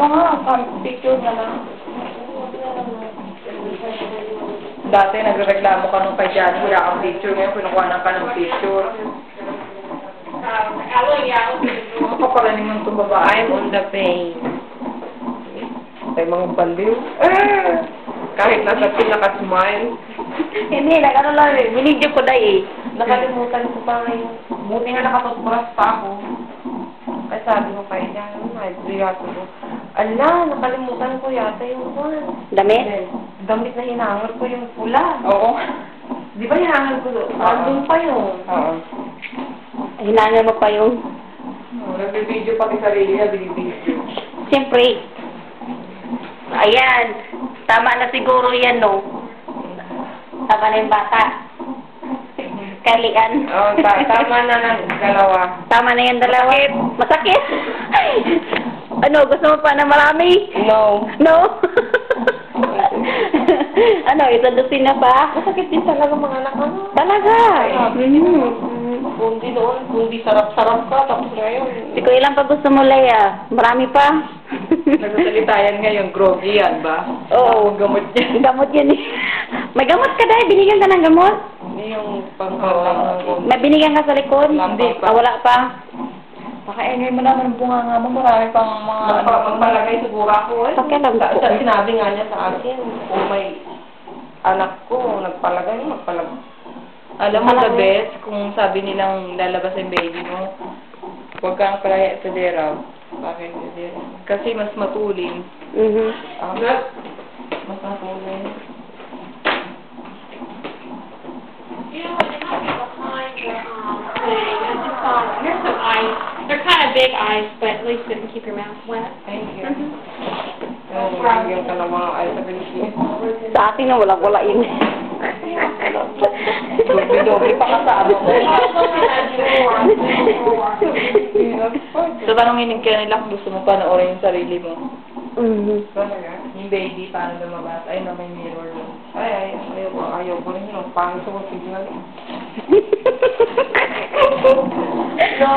ka nga, picture na lang. Dati nagreklamo ka nung kay Jan, wala kang picture. Ngayon, pinukuha ka ng picture. Ano ka pala naman itong babae? I'm on the pain. Ay, mga baliw. Kahit nasa pinaka-smile. Hindi, nag-ano lang eh. Binigyo ko dahil eh. Nakalimutan ko pa ngayon. Buti nga nakatutbrush pa ako. Kaya sabi ko kay Jan, naibigyato ko. Ala, nakalimutan ko yata yung one. Damit? Damit na hinangal ko yung pula. Oo. Di ba hinangal ko doon? Andun pa yun. Oo. Hinangal mo pa yung... Nagbibideo pati sarili na binibideo. Siyempre. Ayan. Tama na siguro yan, no? Tama na yung bata. Kalian. Oh, tama na ng dalawa. Tama na yung dalawa. Masakit. Ano, gusto mo pa na marami? No. No? Ano, isang dosin na ba? Masakit din talaga mga anak ano. Talaga. Kundi doon, kundi sarap-sarap ka, tapos ngayon. Hindi ko ilang pa gusto mo, Leia. Marami pa. Nagsasalita yan ngayon, groggy yan ba? Oo. Gamot yan. Gamot yan eh. May gamot ka dahil, binigyan ka ng gamot? Hindi yung pangkalang ng May binigyan ka sa likod? Hindi pa. Ah, wala pa. Pakaingay mo naman ang bunga mo, marami pang mga... Magpalagay siguro ako eh. Pakialam ko. Sinabi nga niya sa akin, kung may anak ko, magpalagay. Alam mo, the best, kung sabi nilang lalabas ang baby mo, huwag kang palaya sa deraw. Bakit sa deraw? Kasi mas matuling. Mas matuling. You know what, it might be behind the thing. It's just here's some ice. They're kind of big ice, but at least it can keep your mouth wet. Thank you. Bigyan ka ng mga ay sa Pilipinas. Sa atin na wala yun. Doble pa kasama mo. So, tanongin ka nila kung gusto mo panoorin yung sarili mo. Yung baby, paano lumabas? Ay, na may mirror doon. Ay, ayaw ko rin yun. Pangit sa signal. No.